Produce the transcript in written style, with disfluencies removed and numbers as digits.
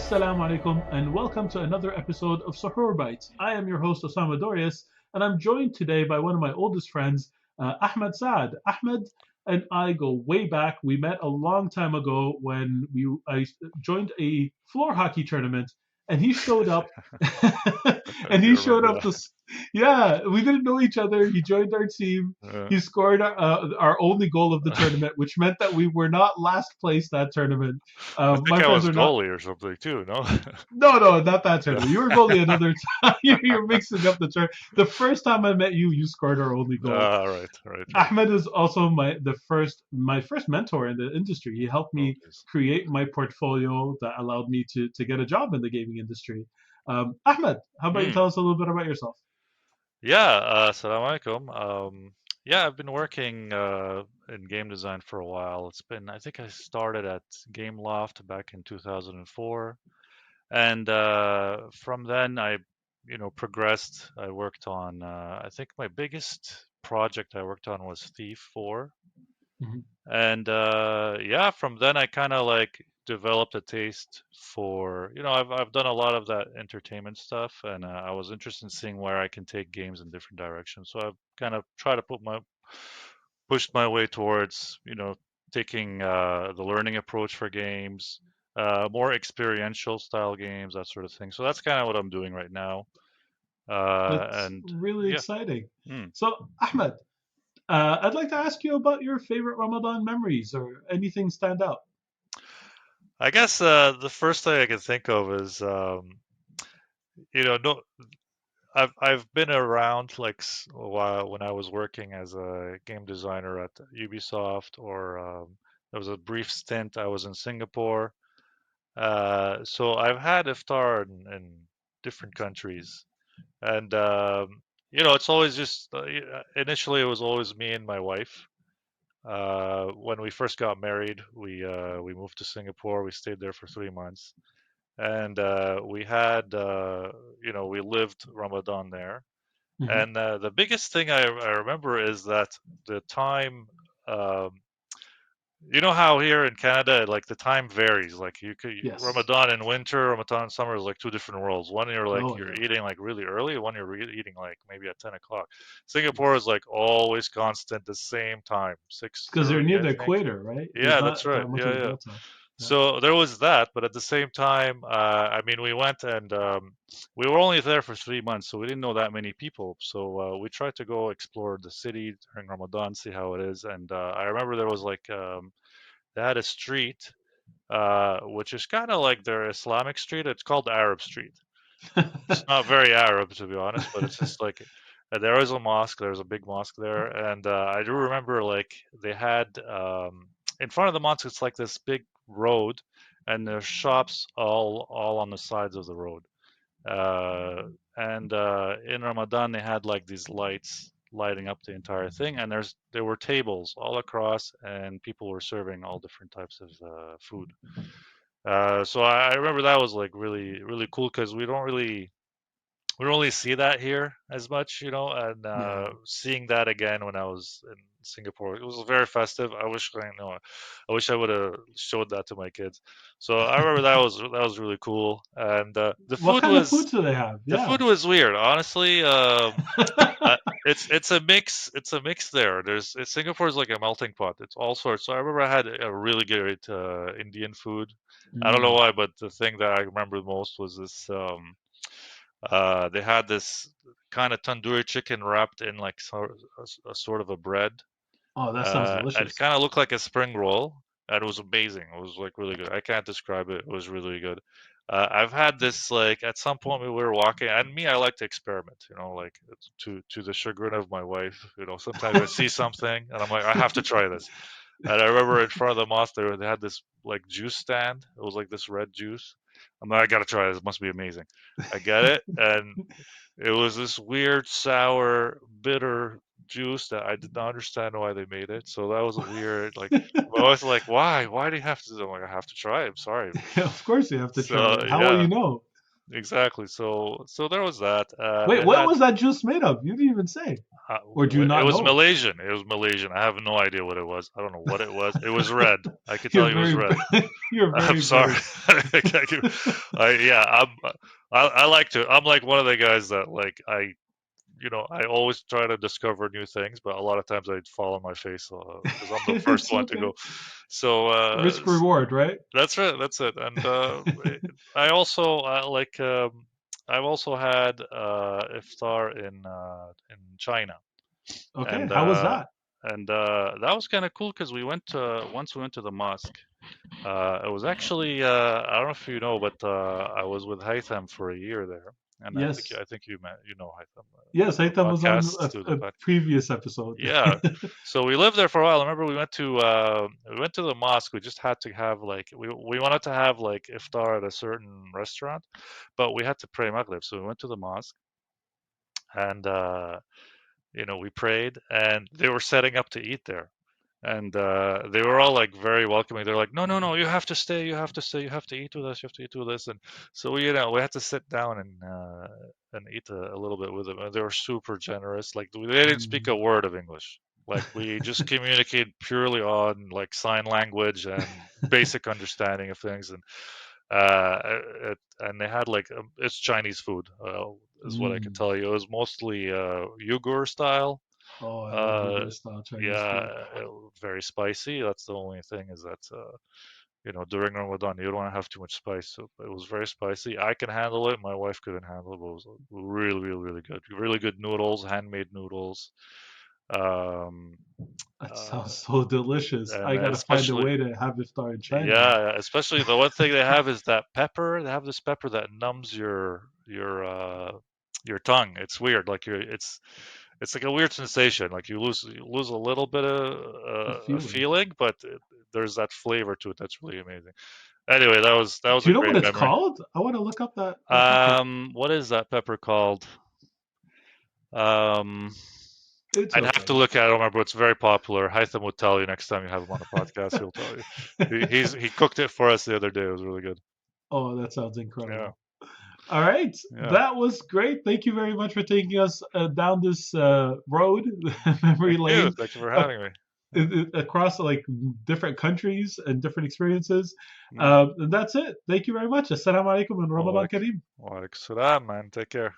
Assalamu alaikum, and welcome to another episode of Suhoor Bites. I am your host, Osama Dorius, and I'm joined today by one of my oldest friends, Ahmad Saad. Ahmed and I go way back. We met a long time ago when I joined a floor hockey tournament, and he showed up. I and do he showed remember up that. yeah, we didn't know each other. He joined our team. Uh, He scored our only goal of the tournament, which meant that we were not last place that tournament. I My think I friends was are not. goalie or something too, no? No, no, not that No. tournament. You were goalie another time. You're mixing up the turn. The first time I met you, you scored our only goal. Right, right, right. Ahmed is also my first mentor in the industry. He helped Oh, me yes. create my portfolio that allowed me to get a job in the gaming industry. Ahmed, how about you Hmm. tell us a little bit about yourself? Yeah, Assalamu alaikum. Yeah, I've been working in game design for a while. I think I started at Game Loft back in 2004. And from then progressed. I worked on, I think my biggest project I worked on was Thief 4. Mhm. And yeah, from then I kind of like developed a taste for, I've done a lot of that entertainment stuff, and I was interested in seeing where I can take games in different directions. So I've kind of tried to pushed my way towards, taking the learning approach for games, more experiential style games, that sort of thing. So that's kind of what I'm doing right now. That's And really yeah. exciting. Hmm. So, Ahmed, I'd like to ask you about your favorite Ramadan memories or anything stand out. I guess the first thing I can think of is, no, I've been around like a while when I was working as a game designer at Ubisoft, or there was a brief stint I was in Singapore. So I've had iftar in different countries, and it's always just initially it was always me and my wife. When we first got married, we moved to Singapore. We stayed there for 3 months, and we lived Ramadan there. Hmm. And the biggest thing I remember is that the time, um, how here in Canada, like the time varies. Like Yes. Ramadan in winter, Ramadan in summer is like two different worlds. One Oh you're yeah. eating like really early, one eating like maybe at 10 o'clock. Singapore is like always constant, the same time, It's because they're 6:30, near I the think. equator, right? There's Yeah, that's not right. that much of Yeah, a yeah. delta. Yeah. So there was that, but at the same time, I mean, we went and we were only there for 3 months, so we didn't know that many people. So we tried to go explore the city during Ramadan, see how it is. And I remember there was like they had a street, which is kind of like their Islamic street. It's called Arab Street. It's not very Arab, to be honest, but it's just like there is a mosque. There's a big mosque there, and I do remember like they had in front of the mosque. It's like this big road, and there's shops all on the sides of the road. And in Ramadan, they had like these lights lighting up the entire thing, and there were tables all across, and people were serving all different types of food. So I remember that was like really really cool because we don't really see that here as much, and Yeah. seeing that again when I was in Singapore, it was very festive. I wish I would have showed that to my kids. So I remember that was really cool, and What kind of foods do they have? the Yeah. food was weird, honestly. It's a mix. It's a mix there. Singapore is like a melting pot. It's all sorts. So I remember I had a really good Indian food. I don't know Mm. why, but the thing that I remember the most was this. They had this kind of tandoori chicken wrapped in like a sort of a bread. Oh, that sounds And it delicious. kind of looked like a spring roll, and it was amazing. It was like really good. I can't describe it. It was really good. I've had this like at some point we were walking, and me, I like to experiment. Like to the chagrin of my wife. Sometimes I see something, and I'm like, I have to try this. And I remember in front of the mosque they had this like juice stand. It was like this red juice. I'm like, I gotta try this. It must be amazing. I get it, and it was this weird, sour, bitter juice that I did not understand why they made it. So that was a weird, like, my wife's like, why? Why do you have to? I'm like, I have to try. I'm sorry. Of course you have to try So it. How will yeah, you know? exactly. So there was that. Wait, It what had was that juice made of? You didn't even say, or do you it not was know? Malaysian. It was Malaysian. I have no idea what it was. I don't know what it was. It was red. I could tell You're you it was very, red. you're I'm very sorry. vague. I can't yeah, I like to. I'm like one of the guys that like I always try to discover new things, but a lot of times I'd fall on my face because I'm the first It's one to okay. go. So Risk reward, right? that's it. That's it. And I also like I've also had iftar in China, Okay, and how was that? that was kind of cool because we went to the mosque. It was actually I don't know if you know, but I was with Haytham for a year there, and Yes, I think you know Haytham, yes. the Haitham was on podcast to the a podcast. previous episode. Yeah, so we lived there for a while. I remember we went to the mosque. We just had to have like we wanted to have like iftar at a certain restaurant, but we had to pray Maghrib. So we went to the mosque and we prayed, and they were setting up to eat there. And they were all like very welcoming. They're like, no, no, no, you have to stay, you have to stay, you have to eat with us, you have to eat with us. And so we had to sit down and eat a little bit with them. And they were super generous. Like they didn't speak Mm, a word of English. Like we just communicated purely on like sign language and basic understanding of things. And they had like it's Chinese food, is what I can mm. tell you. It was mostly Uyghur style. Oh, I love uh, Uyghur style Chinese yeah, food. very spicy. That's the only thing is that during Ramadan you don't want to have too much spice. So it was very spicy. I can handle it. My wife couldn't handle it, but it was really, really, really good. Really good noodles, handmade noodles. Um, That uh, sounds so delicious. and I gotta find a especially way to have iftar in China now. yeah, especially the one thing they have is that pepper. They have this pepper that numbs your tongue. It's weird. Like it's like a weird sensation. Like you lose a little bit of The a feeling. feeling, but there's that flavor to it that's really amazing. Anyway, that was Do a you know what great it's memory. called? I want to look up that pepper. What is that pepper called? Um, It's I'd have to okay. look at it. I don't remember. It's very popular. Hytham will tell you next time you have him on the podcast. He'll tell you. He cooked it for us the other day. It was really good. Oh, that sounds Yeah, incredible. All right, yeah. that was great. Thank you very much for taking us down this road, memory Thank you. lane, Thank you for uh, having me. Yeah. across like different countries and different experiences. Mm. And that's it. Thank you very much. Assalamu alaikum and Ramadan Walaikum Kareem. Walaikum salam, man. Take care.